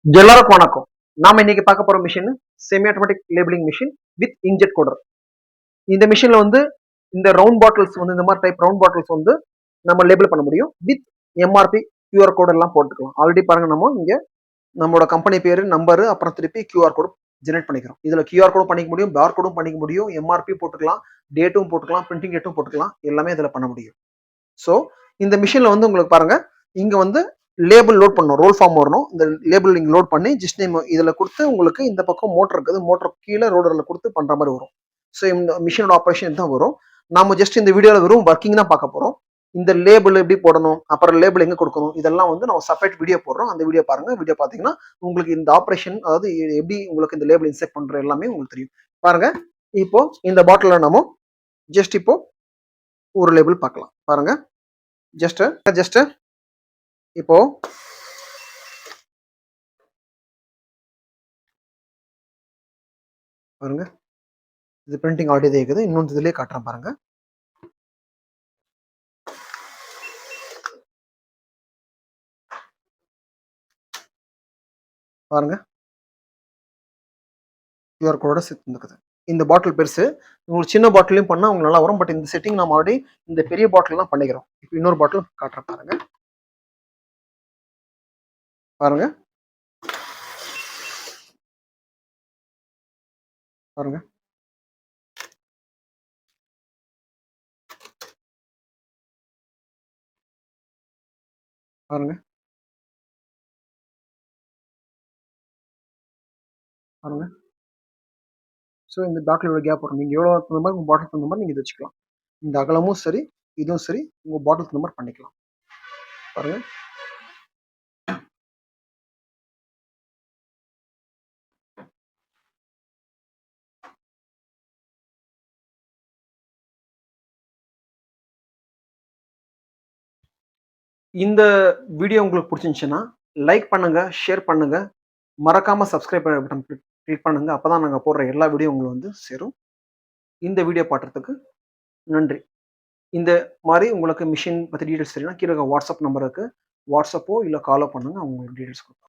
எல்லாருக்கும் வணக்கம். நாம இன்னைக்கு பார்க்க போற machine semi automatic labeling machine with inkjet coder. இந்த மிஷின்ல வந்து இந்த ரவுண்ட் பாட்டில்ஸ் வந்து இந்த மாதிரி டைப் ரவுண்ட் பாட்டில்ஸ் வந்து நம்ம லேபிள் பண்ண முடியும். வித் எம்ஆர்பி கியூஆர் கோட் எல்லாம் போட்டுக்கலாம். ஆல்ரெடி பாருங்க நம்ம இங்க நம்மளோட கம்பெனி பேரு நம்பரு அப்புறம் திருப்பி கியூஆர் கோடு ஜெனரேட் பண்ணிக்கிறோம். இதுல கியூஆர் கோடும் பண்ணிக்க முடியும், பார் கோடும் பண்ணிக்க முடியும், எம்ஆர்பி போட்டுக்கலாம், டேட்டும் போட்டுக்கலாம், பிரிண்டிங் டேட்டும் போட்டுக்கலாம். எல்லாமே இதுல பண்ண முடியும். ஸோ இந்த மிஷின்ல வந்து உங்களுக்கு பாருங்க இங்க வந்து லேபிள் லோட் பண்ணணும், ரோல் ஃபார்ம் வரணும். இந்த லேபிள் நீங்க லோட் பண்ணி ஜஸ்ட் நேம் இதுல கொடுத்து உங்களுக்கு இந்த பக்கம் மோட்டர் இருக்குது, மோட்டர் கீழே ரோடர்ல கொடுத்து பண்ற மாதிரி வரும். ஸோ இந்த மிஷினோட ஆப்ரேஷன் தான் வரும். நாம ஜஸ்ட் இந்த வீடியோல வெறும் ஒர்க்கிங் தான் பார்க்க போறோம். இந்த லேபிள் எப்படி போடணும், அப்புறம் லேபிள் எங்க கொடுக்கணும், இதெல்லாம் வந்து நம்ம செப்பரேட் வீடியோ போடுறோம். அந்த வீடியோ பாருங்க. வீடியோ பாத்தீங்கன்னா உங்களுக்கு இந்த ஆப்ரேஷன், அதாவது எப்படி உங்களுக்கு இந்த லேபிள் இன்செர்ட் பண்ற எல்லாமே உங்களுக்கு தெரியும். பாருங்க, இப்போ இந்த பாட்டில நம்ம ஜஸ்ட் இப்போ ஒரு லேபிள் பார்க்கலாம். பாருங்க, ஜஸ்ட் இப்போ பாருங்க, இது பிரிண்டிங் ஆல்ரெடி இருக்குது. இன்னொன்று இதுலயே காட்டுறேன் பாருங்க. பாருங்க, கியூஆர் கோடோட செட் இருக்குது. இந்த பாட்டில் பெருசு, உங்களுக்கு சின்ன பாட்டிலையும் பண்ணா உங்களுக்கு நல்லா வரும். பட் இந்த செட்டிங் நம்ம ஆல்ரெடி இந்த பெரிய பாட்டில் தான் பண்ணிக்கிறோம். இப்போ இன்னொரு பாட்டில் காட்டுறேன் பாருங்க. பாருங்க, பாருங்க, பாருங்க, பாருங்க. ஸோ இந்த பாட்டிலோட கேப் வரும். நீங்க எவ்வளோ தகுந்த மாதிரி உங்க பாட்டில் தகுந்த மாதிரி நீங்க இதை வச்சுக்கலாம். இந்த அகலமும் சரி, இதுவும் சரி, உங்க பாட்டில் தகுந்த மாதிரி பண்ணிக்கலாம். பாருங்க, இந்த வீடியோ உங்களுக்கு பிடிச்சிருந்துச்சுன்னா லைக் பண்ணுங்க, ஷேர் பண்ணுங்க, மறக்காம சப்ஸ்கிரைப் பட்டன் கிளிக் பண்ணுங்க. அப்பதான் நாங்க போடுற எல்லா வீடியோ உங்களுக்கு வந்து சேரும். இந்த வீடியோ பார்த்ததுக்கு நன்றி. இந்த மாதிரி உங்களுக்கு மிஷின் பத்தி டீடைல்ஸ் தெரியும்னா கீழே வாட்ஸ்அப் நம்பருக்கு வாட்ஸ்அப்போ இல்ல காலோ பண்ணுங்க. அவங்க உங்களுக்கு டீடைல்ஸ் கொடுப்பாங்க.